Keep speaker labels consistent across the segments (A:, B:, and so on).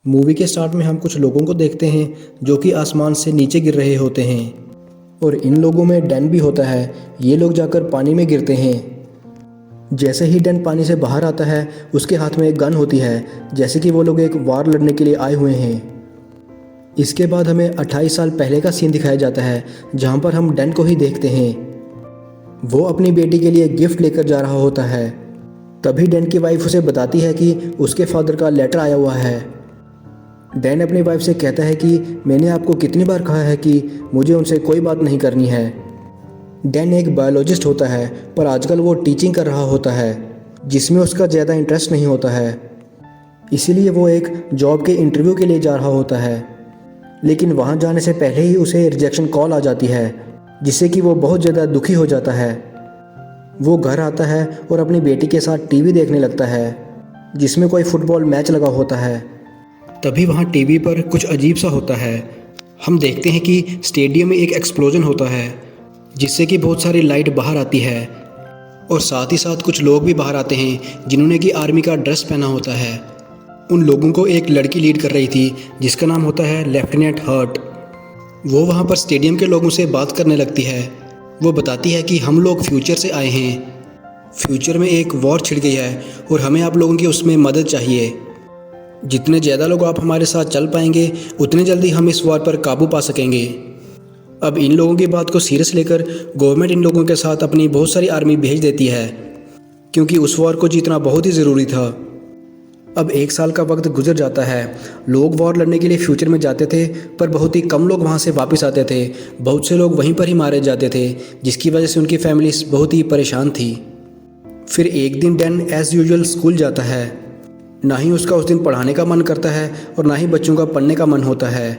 A: Movie के start में हम कुछ लोगों को देखते हैं जो कि आसमान से नीचे गिर रहे होते हैं और इन लोगों में डैन भी होता है। ये लोग जाकर पानी में गिरते हैं। जैसे ही डैन पानी से बाहर आता है उसके हाथ में एक गन होती है, जैसे कि वो लोग एक वार लड़ने के लिए आए हुए हैं। इसके बाद हमें 28 साल पहले का सीन दिखाया जाता है जहाँ पर हम डैन को ही देखते हैं। वो अपनी बेटी के लिए गिफ्ट लेकर जा रहा होता है। तभी डैन की वाइफ उसे बताती है कि उसके फादर का लेटर आया हुआ है। डैन अपनी वाइफ से कहता है कि मैंने आपको कितनी बार कहा है कि मुझे उनसे कोई बात नहीं करनी है। डैन एक बायोलॉजिस्ट होता है पर आजकल वो टीचिंग कर रहा होता है जिसमें उसका ज़्यादा इंटरेस्ट नहीं होता है, इसीलिए वो एक जॉब के इंटरव्यू के लिए जा रहा होता है। लेकिन वहाँ जाने से पहले ही उसे रिजेक्शन कॉल आ जाती है जिससे कि वो बहुत ज़्यादा दुखी हो जाता है। वो घर आता है और अपनी बेटी के साथ टीवी देखने लगता है जिसमें कोई फुटबॉल मैच लगा होता है। तभी वहाँ टीवी पर कुछ अजीब सा होता है। हम देखते हैं कि स्टेडियम में एक एक्सप्लोजन होता है जिससे कि बहुत सारी लाइट बाहर आती है और साथ ही साथ कुछ लोग भी बाहर आते हैं जिन्होंने कि आर्मी का ड्रेस पहना होता है। उन लोगों को एक लड़की लीड कर रही थी जिसका नाम होता है लेफ्टिनेंट हर्ट। वो वहाँ पर स्टेडियम के लोगों से बात करने लगती है। वो बताती है कि हम लोग फ्यूचर से आए हैं, फ्यूचर में एक वॉर छिड़ गई है और हमें आप लोगों की उसमें मदद चाहिए। जितने ज़्यादा लोग आप हमारे साथ चल पाएंगे उतने जल्दी हम इस वॉर पर काबू पा सकेंगे। अब इन लोगों की बात को सीरियस लेकर गवर्नमेंट इन लोगों के साथ अपनी बहुत सारी आर्मी भेज देती है क्योंकि उस वॉर को जीतना बहुत ही ज़रूरी था। अब 1 साल का वक्त गुजर जाता है। लोग वॉर लड़ने के लिए फ्यूचर में जाते थे पर बहुत ही कम लोग वहाँ से वापस आते थे। बहुत से लोग वहीं पर ही मारे जाते थे जिसकी वजह से उनकी फैमिलीज बहुत ही परेशान थी। फिर एक दिन डैन एज़ यूजुअल स्कूल जाता है। ना ही उसका उस दिन पढ़ाने का मन करता है और ना ही बच्चों का पढ़ने का मन होता है।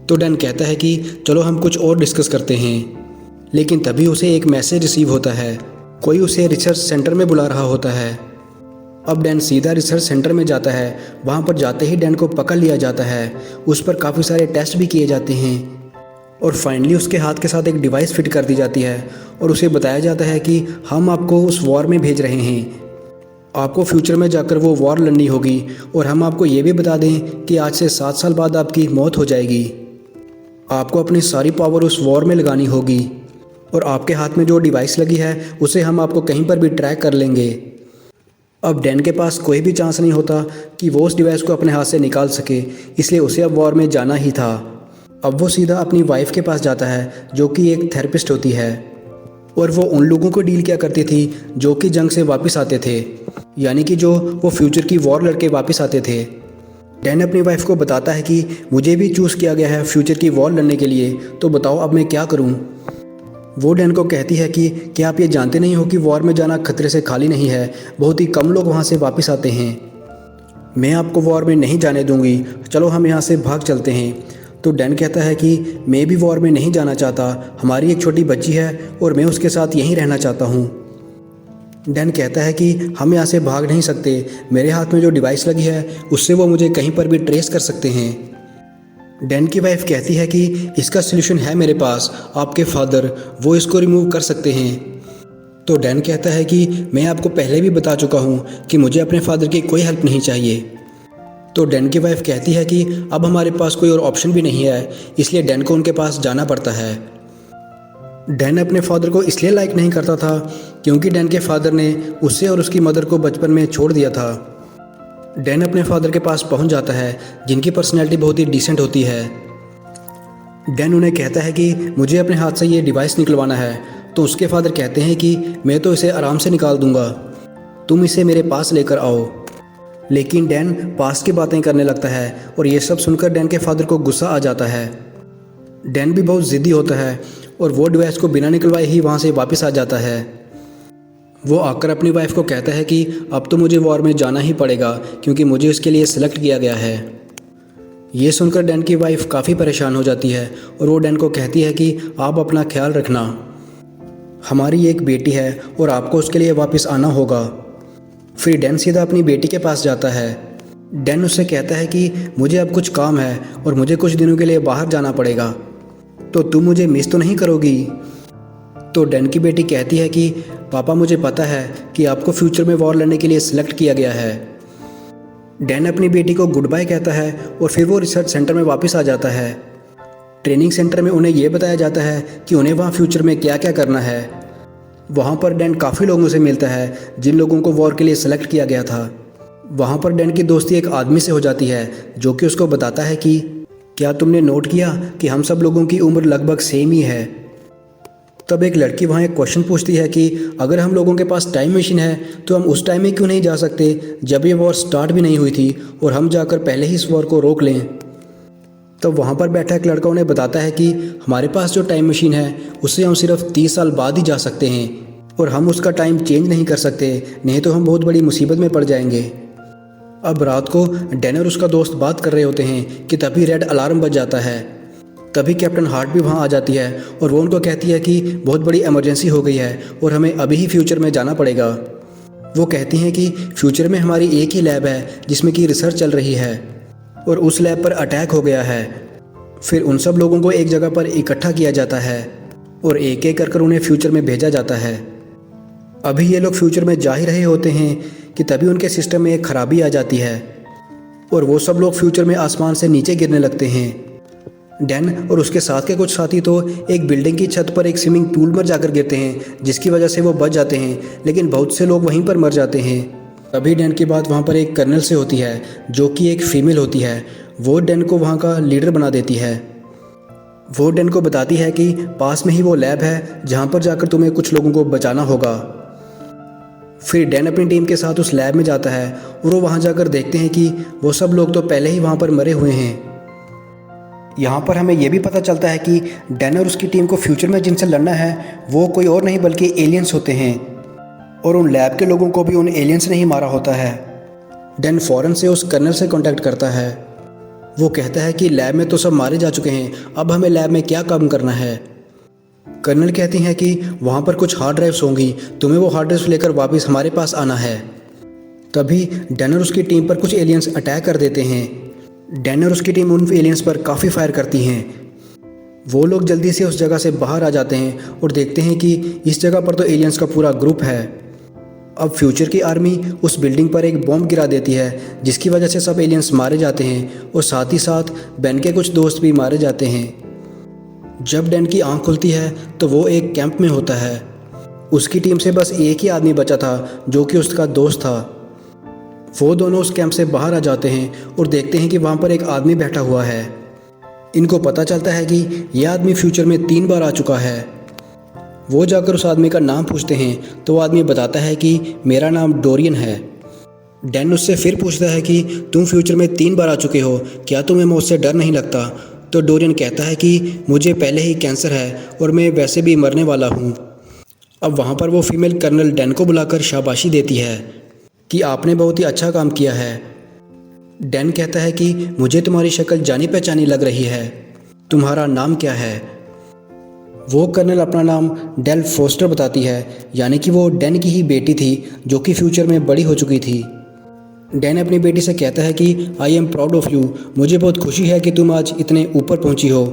A: तो डैन कहता है कि चलो हम कुछ और डिस्कस करते हैं। लेकिन तभी उसे एक मैसेज रिसीव होता है। कोई उसे रिसर्च सेंटर में बुला रहा होता है। अब डैन सीधा रिसर्च सेंटर में जाता है। वहाँ पर जाते ही डैन को पकड़ लिया जाता है। उस पर काफ़ी सारे टेस्ट भी किए जाते हैं और फाइनली उसके हाथ के साथ एक डिवाइस फिट कर दी जाती है और उसे बताया जाता है कि हम आपको उस वॉर में भेज रहे हैं। आपको फ्यूचर में जाकर वो वॉर लड़नी होगी और हम आपको ये भी बता दें कि आज से 7 साल बाद आपकी मौत हो जाएगी। आपको अपनी सारी पावर उस वॉर में लगानी होगी और आपके हाथ में जो डिवाइस लगी है उसे हम आपको कहीं पर भी ट्रैक कर लेंगे। अब डैन के पास कोई भी चांस नहीं होता कि वो उस डिवाइस को अपने हाथ से निकाल सके, इसलिए उसे अब वॉर में जाना ही था। अब वो सीधा अपनी वाइफ के पास जाता है जो कि एक थेरेपिस्ट होती है और वो उन लोगों को डील किया करती थी जो कि जंग से वापस आते थे, यानी कि जो वो फ्यूचर की वॉर लड़के वापस आते थे। डैन अपनी वाइफ को बताता है कि मुझे भी चूज़ किया गया है फ्यूचर की वॉर लड़ने के लिए, तो बताओ अब मैं क्या करूं। वो डैन को कहती है कि क्या आप ये जानते नहीं हो कि वॉर में जाना खतरे से खाली नहीं है, बहुत ही कम लोग वहाँ से वापस आते हैं। मैं आपको वॉर में नहीं जाने दूंगी, चलो हम यहाँ से भाग चलते हैं। तो डैन कहता है कि मैं भी वॉर में नहीं जाना चाहता, हमारी एक छोटी बच्ची है और मैं उसके साथ यहीं रहना चाहता हूँ। डैन कहता है कि हम यहाँ से भाग नहीं सकते, मेरे हाथ में जो डिवाइस लगी है उससे वो मुझे कहीं पर भी ट्रेस कर सकते हैं। डैन की वाइफ कहती है कि इसका सलूशन है मेरे पास, आपके फादर वो इसको रिमूव कर सकते हैं। तो डैन कहता है कि मैं आपको पहले भी बता चुका हूँ कि मुझे अपने फादर की कोई हेल्प नहीं चाहिए। तो डैन की वाइफ कहती है कि अब हमारे पास कोई और ऑप्शन भी नहीं है, इसलिए डैन को उनके पास जाना पड़ता है। डैन अपने फादर को इसलिए लाइक नहीं करता था क्योंकि डैन के फादर ने उसे और उसकी मदर को बचपन में छोड़ दिया था। डैन अपने फादर के पास पहुंच जाता है जिनकी पर्सनैलिटी बहुत ही डिसेंट होती है। डैन उन्हें कहता है कि मुझे अपने हाथ से ये डिवाइस निकलवाना है। तो उसके फादर कहते हैं कि मैं तो इसे आराम से निकाल दूंगा, तुम इसे मेरे पास लेकर आओ। लेकिन डैन पास की बातें करने लगता है और ये सब सुनकर डैन के फादर को गुस्सा आ जाता है। डैन भी बहुत ज़िद्दी होता है और वो डिवाइस को बिना निकलवाए ही वहाँ से वापस आ जाता है। वो आकर अपनी वाइफ को कहता है कि अब तो मुझे वॉर में जाना ही पड़ेगा क्योंकि मुझे उसके लिए सिलेक्ट किया गया है। ये सुनकर डैन की वाइफ काफ़ी परेशान हो जाती है और वो डैन को कहती है कि आप अपना ख्याल रखना, हमारी एक बेटी है और आपको उसके लिए वापस आना होगा। फिर डैन सीधा अपनी बेटी के पास जाता है। डैन उससे कहता है कि मुझे अब कुछ काम है और मुझे कुछ दिनों के लिए बाहर जाना पड़ेगा, तो तुम मुझे मिस तो नहीं करोगी। तो डैन की बेटी कहती है कि पापा मुझे पता है कि आपको फ्यूचर में वॉर लड़ने के लिए सिलेक्ट किया गया है। डैन अपनी बेटी को गुड बाय कहता है और फिर वो रिसर्च सेंटर में वापस आ जाता है। ट्रेनिंग सेंटर में उन्हें यह बताया जाता है कि उन्हें वहाँ फ्यूचर में क्या क्या करना है। वहाँ पर डैन काफ़ी लोगों से मिलता है जिन लोगों को वॉर के लिए सेलेक्ट किया गया था। वहाँ पर डैन की दोस्ती एक आदमी से हो जाती है जो कि उसको बताता है कि क्या तुमने नोट किया कि हम सब लोगों की उम्र लगभग सेम ही है। तब एक लड़की वहाँ एक क्वेश्चन पूछती है कि अगर हम लोगों के पास टाइम मशीन है तो हम उस टाइम में क्यों नहीं जा सकते जब ये वॉर स्टार्ट भी नहीं हुई थी और हम जाकर पहले ही इस वॉर को रोक लें। तब वहाँ पर बैठा एक लड़का उन्हें बताता है कि हमारे पास जो टाइम मशीन है उससे हम सिर्फ 30 साल बाद ही जा सकते हैं और हम उसका टाइम चेंज नहीं कर सकते, नहीं तो हम बहुत बड़ी मुसीबत में पड़ जाएंगे। अब रात को डैन और उसका दोस्त बात कर रहे होते हैं कि तभी रेड अलार्म बज जाता है। तभी कैप्टन हार्ट भी वहाँ आ जाती है और वो उनको कहती है कि बहुत बड़ी इमरजेंसी हो गई है और हमें अभी ही फ्यूचर में जाना पड़ेगा। वो कहती हैं कि फ्यूचर में हमारी एक ही लैब है जिसमें कि रिसर्च चल रही है और उस लैब पर अटैक हो गया है। फिर उन सब लोगों को एक जगह पर इकट्ठा किया जाता है और एक एक कर उन्हें फ्यूचर में भेजा जाता है। अभी ये लोग फ्यूचर में जा ही रहे होते हैं कि तभी उनके सिस्टम में एक खराबी आ जाती है और वो सब लोग फ्यूचर में आसमान से नीचे गिरने लगते हैं। डैन और उसके साथ के कुछ साथी तो एक बिल्डिंग की छत पर एक स्विमिंग पूल में जाकर गिरते हैं जिसकी वजह से वो बच जाते हैं, लेकिन बहुत से लोग वहीं पर मर जाते हैं। तभी डैन की बात वहाँ पर एक कर्नल से होती है जो कि एक फ़ीमेल होती है। वो डैन को वहाँ का लीडर बना देती है। वो डैन को बताती है कि पास में ही वो लैब है जहाँ पर जाकर तुम्हें कुछ लोगों को बचाना होगा। फिर डैन अपनी टीम के साथ उस लैब में जाता है और वो वहाँ जाकर देखते हैं कि वो सब लोग तो पहले ही वहाँ पर मरे हुए हैं। यहाँ पर हमें यह भी पता चलता है कि डैन और उसकी टीम को फ्यूचर में जिनसे लड़ना है वो कोई और नहीं बल्कि एलियंस होते हैं और उन लैब के लोगों को भी उन एलियंस ने ही मारा होता है। डैन फ़ौरन से उस कर्नल से कांटेक्ट करता है। वो कहता है कि लैब में तो सब मारे जा चुके हैं, अब हमें लैब में क्या काम करना है। कर्नल कहती हैं कि वहाँ पर कुछ हार्ड ड्राइव्स होंगी, तुम्हें वो हार्ड ड्राइव्स लेकर वापस हमारे पास आना है। तभी डैन और उसकी टीम पर कुछ एलियंस अटैक कर देते हैं। डैन और उसकी टीम उन एलियंस पर काफ़ी फायर करती हैं। वो लोग जल्दी से उस जगह से बाहर आ जाते हैं और देखते हैं कि इस जगह पर तो एलियंस का पूरा ग्रुप है। अब फ्यूचर की आर्मी उस बिल्डिंग पर एक बॉम्ब गिरा देती है जिसकी वजह से सब एलियंस मारे जाते हैं और साथ ही साथ डैन के कुछ दोस्त भी मारे जाते हैं। जब डैन की आंख खुलती है तो वो एक कैंप में होता है। उसकी टीम से बस एक ही आदमी बचा था जो कि उसका दोस्त था। वो दोनों उस कैंप से बाहर आ जाते हैं और देखते हैं कि वहाँ पर एक आदमी बैठा हुआ है। इनको पता चलता है कि यह आदमी फ्यूचर में 3 बार आ चुका है। वो जाकर उस आदमी का नाम पूछते हैं तो वो आदमी बताता है कि मेरा नाम डोरियन है। डैन उससे फिर पूछता है कि तुम फ्यूचर में 3 बार आ चुके हो, क्या तुम्हें मौत से डर नहीं लगता? तो डोरियन कहता है कि मुझे पहले ही कैंसर है और मैं वैसे भी मरने वाला हूँ। अब वहाँ पर वो फीमेल कर्नल डैन को बुलाकर शाबाशी देती है कि आपने बहुत ही अच्छा काम किया है। डैन कहता है कि मुझे तुम्हारी शक्ल जानी पहचानी लग रही है, तुम्हारा नाम क्या है? वो कर्नल अपना नाम डेल फोस्टर बताती है, यानी कि वो डैन की ही बेटी थी जो कि फ्यूचर में बड़ी हो चुकी थी। डैन अपनी बेटी से कहता है कि I am proud of you, मुझे बहुत खुशी है कि तुम आज इतने ऊपर पहुंची हो।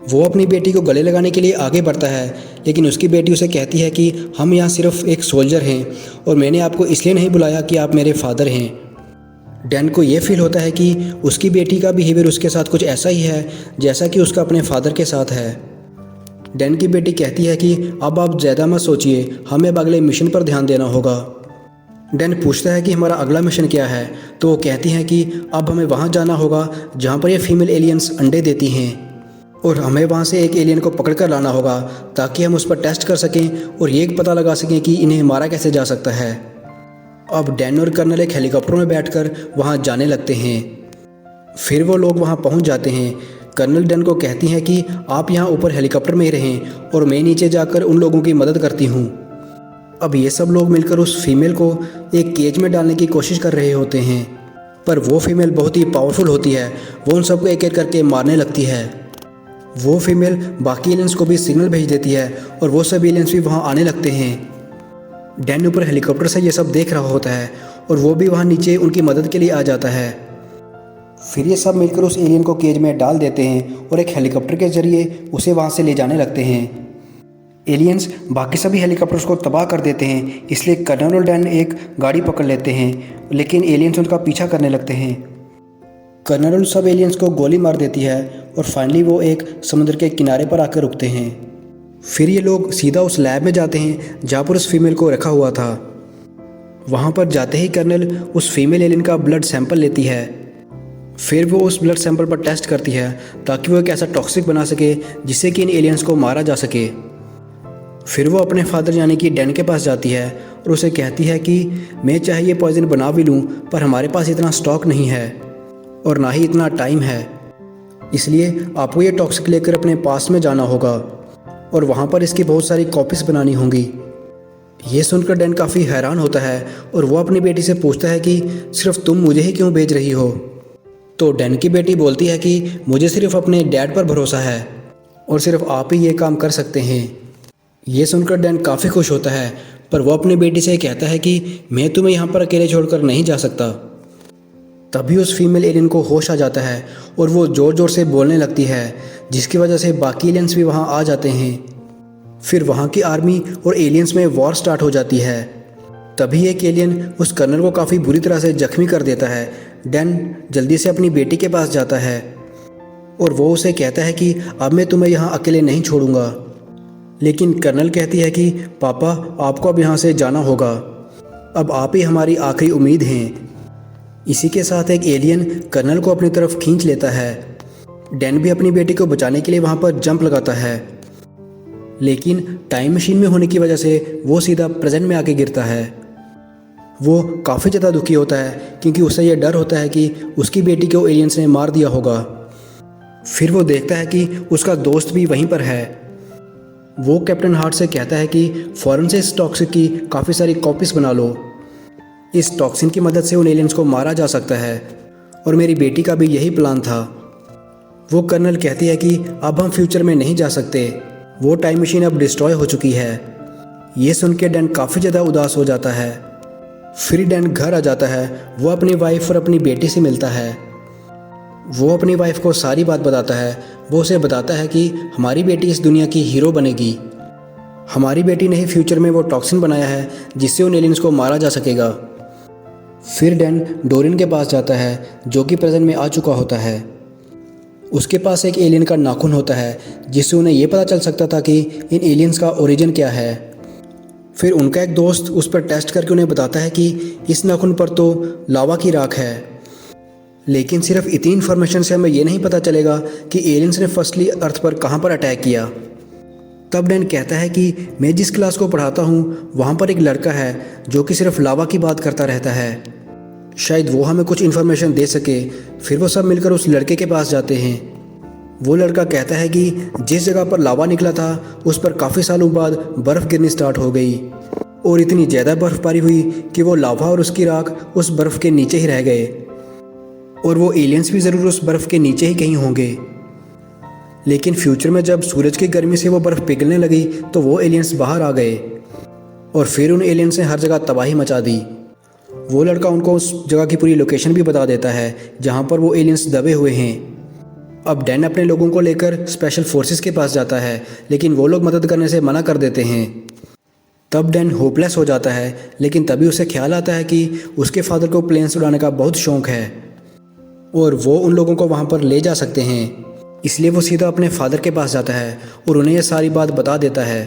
A: वो अपनी बेटी को गले लगाने के लिए आगे बढ़ता है, लेकिन उसकी बेटी उसे कहती है कि हम यहाँ सिर्फ एक सोल्जर हैं और मैंने आपको इसलिए नहीं बुलाया कि आप मेरे फादर हैं। डैन को ये फील होता है कि उसकी बेटी का बिहेवियर उसके साथ कुछ ऐसा ही है जैसा कि उसका अपने फादर के साथ है। डैन की बेटी कहती है कि अब आप ज़्यादा मत सोचिए, हमें अब अगले मिशन पर ध्यान देना होगा। डैन पूछता है कि हमारा अगला मिशन क्या है, तो वो कहती हैं कि अब हमें वहाँ जाना होगा जहाँ पर ये फीमेल एलियंस अंडे देती हैं और हमें वहाँ से एक एलियन को पकड़ कर लाना होगा ताकि हम उस पर टेस्ट कर सकें और ये पता लगा सकें कि इन्हें मारा कैसे जा सकता है। अब डैन और कर्नल एक हेलीकॉप्टर में बैठकर वहाँ जाने लगते हैं। फिर वो लोग वहाँ पहुँच जाते हैं। कर्नल डैन को कहती हैं कि आप यहाँ ऊपर हेलीकॉप्टर में ही रहें और मैं नीचे जाकर उन लोगों की मदद करती हूँ। अब ये सब लोग मिलकर उस फीमेल को एक केज में डालने की कोशिश कर रहे होते हैं, पर वो फीमेल बहुत ही पावरफुल होती है। वो उन सबको एक एक करके मारने लगती है। वो फीमेल बाकी एलियंस को भी सिग्नल भेज देती है और वो सब एलियंस भी वहाँ आने लगते हैं। डैन ऊपर हेलीकॉप्टर से ये सब देख रहा होता है और वो भी वहाँ नीचे उनकी मदद के लिए आ जाता है। फिर ये सब मिलकर उस एलियन को केज में डाल देते हैं और एक हेलीकॉप्टर के ज़रिए उसे वहाँ से ले जाने लगते हैं। एलियंस बाकी सभी हेलीकॉप्टर्स को तबाह कर देते हैं, इसलिए कर्नल और डैन एक गाड़ी पकड़ लेते हैं, लेकिन एलियंस उनका पीछा करने लगते हैं। कर्नल सब एलियंस को गोली मार देती है और फाइनली वो एक समुद्र के किनारे पर आकर रुकते हैं। फिर ये लोग सीधा उस लैब में जाते हैं जहाँ पर उस फीमेल को रखा हुआ था। वहाँ पर जाते ही कर्नल उस फीमेल एलियन का ब्लड सैंपल लेती है। फिर वो उस ब्लड सैंपल पर टेस्ट करती है ताकि वो एक ऐसा टॉक्सिक बना सके जिससे कि इन एलियंस को मारा जा सके। फिर वो अपने फादर यानी कि डैन के पास जाती है और उसे कहती है कि मैं चाहे ये पॉइजन बना भी लूँ, पर हमारे पास इतना स्टॉक नहीं है और ना ही इतना टाइम है, इसलिए आपको ये टॉक्सिक लेकर अपने पास में जाना होगा और वहाँ पर इसकी बहुत सारी कॉपीज़ बनानी होंगी। ये सुनकर डैन काफ़ी हैरान होता है और वो अपनी बेटी से पूछता है कि सिर्फ तुम मुझे ही क्यों भेज रही हो। तो डैन की बेटी बोलती है कि मुझे सिर्फ अपने डैड पर भरोसा है और सिर्फ आप ही ये काम कर सकते हैं। ये सुनकर डैन काफ़ी खुश होता है, पर वो अपनी बेटी से कहता है कि मैं तुम्हें यहाँ पर अकेले छोड़कर नहीं जा सकता। तभी उस फीमेल एलियन को होश आ जाता है और वो ज़ोर ज़ोर से बोलने लगती है, जिसकी वजह से बाकी एलियंस भी वहाँ आ जाते हैं। फिर वहाँ की आर्मी और एलियंस में वॉर स्टार्ट हो जाती है। तभी एक एलियन उस कर्नल को काफ़ी बुरी तरह से जख्मी कर देता है। डैन जल्दी से अपनी बेटी के पास जाता है और वो उसे कहता है कि अब मैं तुम्हें यहाँ अकेले नहीं छोड़ूंगा। लेकिन कर्नल कहती है कि पापा, आपको अब यहाँ से जाना होगा, अब आप ही हमारी आखिरी उम्मीद हैं। इसी के साथ एक एलियन कर्नल को अपनी तरफ खींच लेता है। डैन भी अपनी बेटी को बचाने के लिए वहाँ पर जंप लगाता है, लेकिन टाइम मशीन में होने की वजह से वो सीधा प्रेजेंट में आके गिरता है। वो काफ़ी ज़्यादा दुखी होता है क्योंकि उसे यह डर होता है कि उसकी बेटी को एलियंस ने मार दिया होगा। फिर वो देखता है कि उसका दोस्त भी वहीं पर है। वो कैप्टन हार्ट से कहता है कि फ़ौरन से इस टॉक्सिक की काफ़ी सारी कॉपीज़ बना लो। इस टॉक्सिन की मदद से उन एलियंस को मारा जा सकता है और मेरी बेटी का भी यही प्लान था। वो कर्नल कहती है कि अब हम फ्यूचर में नहीं जा सकते, वो टाइम मशीन अब डिस्ट्रॉय हो चुकी है। ये सुन के डैन काफ़ी ज़्यादा उदास हो जाता है। फिर डैन घर आ जाता है। वो अपनी वाइफ और अपनी बेटी से मिलता है। वो अपनी वाइफ को सारी बात बताता है। वो उसे बताता है कि हमारी बेटी इस दुनिया की हीरो बनेगी। हमारी बेटी ने ही फ्यूचर में वो टॉक्सिन बनाया है जिससे उन एलियंस को मारा जा सकेगा। फिर डैन डोरिन के पास जाता है जो कि प्रेजेंट में आ चुका होता है। उसके पास एक एलियन का नाखून होता है जिससे उन्हें ये पता चल सकता था कि इन एलियंस का ओरिजिन क्या है। फिर उनका एक दोस्त उस पर टेस्ट करके उन्हें बताता है कि इस नाखून पर तो लावा की राख है, लेकिन सिर्फ इतनी इन्फॉर्मेशन से हमें ये नहीं पता चलेगा कि एलियंस ने फर्स्टली अर्थ पर कहाँ पर अटैक किया। तब डैन कहता है कि मैं जिस क्लास को पढ़ाता हूँ वहाँ पर एक लड़का है जो कि सिर्फ लावा की बात करता रहता है, शायद वो हमें कुछ इन्फॉर्मेशन दे सके। फिर वो सब मिलकर उस लड़के के पास जाते हैं। वो लड़का कहता है कि जिस जगह पर लावा निकला था उस पर काफ़ी सालों बाद बर्फ़ गिरनी स्टार्ट हो गई और इतनी ज़्यादा बर्फ़बारी हुई कि वो लावा और उसकी राख उस बर्फ़ के नीचे ही रह गए और वो एलियंस भी ज़रूर उस बर्फ़ के नीचे ही कहीं होंगे। लेकिन फ्यूचर में जब सूरज की गर्मी से वो बर्फ़ पिघलने लगी तो वो एलियंस बाहर आ गए और फिर उन एलियंस ने हर जगह तबाही मचा दी। वो लड़का उनको उस जगह की पूरी लोकेशन भी बता देता है जहाँ पर वो एलियंस दबे हुए हैं। अब डैन अपने लोगों को लेकर स्पेशल फोर्सेस के पास जाता है, लेकिन वो लोग मदद करने से मना कर देते हैं। तब डैन होपलेस हो जाता है, लेकिन तभी उसे ख्याल आता है कि उसके फादर को प्लेन्स उड़ाने का बहुत शौक है और वो उन लोगों को वहाँ पर ले जा सकते हैं। इसलिए वो सीधा अपने फादर के पास जाता है और उन्हें यह सारी बात बता देता है।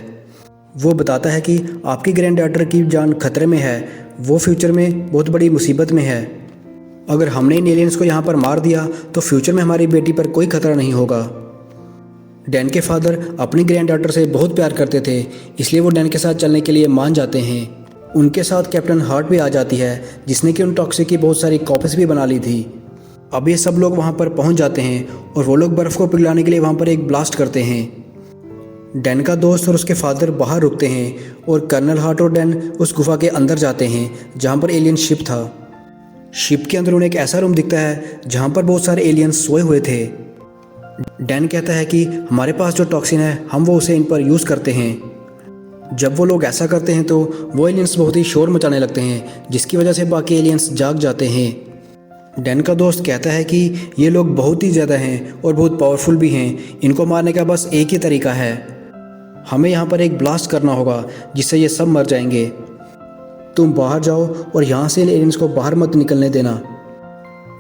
A: वो बताता है कि आपकी ग्रैंड डॉटर की जान खतरे में है, वो फ्यूचर में बहुत बड़ी मुसीबत में है। अगर हमने इन एलियंस को यहाँ पर मार दिया तो फ्यूचर में हमारी बेटी पर कोई खतरा नहीं होगा। डैन के फादर अपनी ग्रैंड डॉटर से बहुत प्यार करते थे, इसलिए वो डैन के साथ चलने के लिए मान जाते हैं। उनके साथ कैप्टन हार्ट भी आ जाती है, जिसने कि उन टॉक्सिक की बहुत सारी कॉपीज़ भी बना ली थी। अब ये सब लोग वहाँ पर पहुँच जाते हैं और वो लोग बर्फ़ को पिघलाने के लिए वहाँ पर एक ब्लास्ट करते हैं। डैन का दोस्त और उसके फादर बाहर रुकते हैं और कर्नल हार्ट और डैन उस गुफा के अंदर जाते हैं जहाँ पर एलियन शिप था। शिप के अंदर उन्हें एक ऐसा रूम दिखता है जहाँ पर बहुत सारे एलियंस सोए हुए थे। डैन कहता है कि हमारे पास जो टॉक्सिन है हम वो उसे इन पर यूज़ करते हैं। जब वो लोग ऐसा करते हैं तो वो एलियंस बहुत ही शोर मचाने लगते हैं, जिसकी वजह से बाकी एलियंस जाग जाते हैं। डैन का दोस्त कहता है कि ये लोग बहुत ही ज़्यादा हैं और बहुत पावरफुल भी हैं, इनको मारने का बस एक ही तरीका है। हमें यहाँ पर एक ब्लास्ट करना होगा जिससे ये सब मर जाएंगे। तुम बाहर जाओ और यहाँ से एलियंस को बाहर मत निकलने देना।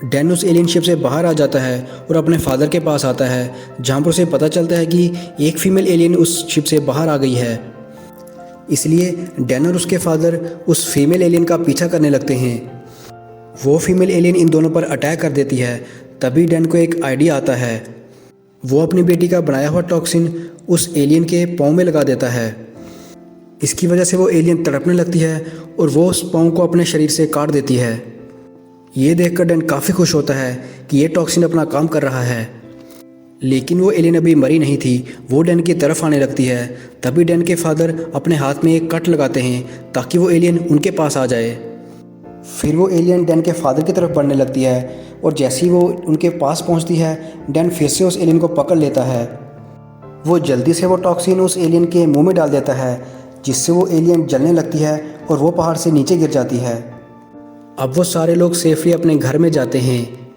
A: डैन उस एलियन शिप से बाहर आ जाता है और अपने फादर के पास आता है, जहाँ पर उसे पता चलता है कि एक फीमेल एलियन उस शिप से बाहर आ गई है। इसलिए डैन और उसके फादर उस फीमेल एलियन का पीछा करने लगते हैं। वो फीमेल एलियन इन दोनों पर अटैक कर देती है। तभी डैन को एक आइडिया आता है। वो अपनी बेटी का बनाया हुआ टॉक्सिन उस एलियन के पाँव में लगा देता है। इसकी वजह से वो एलियन तड़पने लगती है और वो उस पाँव को अपने शरीर से काट देती है। ये देखकर डैन काफ़ी खुश होता है कि ये टॉक्सिन अपना काम कर रहा है। लेकिन वो एलियन अभी मरी नहीं थी, वो डैन की तरफ आने लगती है। तभी डैन के फादर अपने हाथ में एक कट लगाते हैं ताकि वो एलियन उनके पास आ जाए। फिर वो एलियन डैन के फादर की तरफ बढ़ने लगती है और जैसे ही वो उनके पास पहुंचती है, डैन फिर से उस एलियन को पकड़ लेता है। वो जल्दी से वो टॉक्सिन उस एलियन के मुंह में डाल देता है, जिससे वो एलियन जलने लगती है और वो पहाड़ से नीचे गिर जाती है। अब वो सारे लोग सेफली अपने घर में जाते हैं।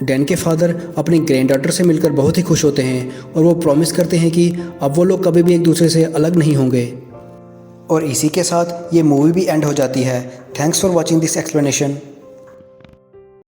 A: डैन के फादर अपनी ग्रैंड डॉटर से मिलकर बहुत ही खुश होते हैं और वो प्रॉमिस करते हैं कि अब वो लोग कभी भी एक दूसरे से अलग नहीं होंगे। और इसी के साथ ये मूवी भी एंड हो जाती है। Thanks for watching this explanation.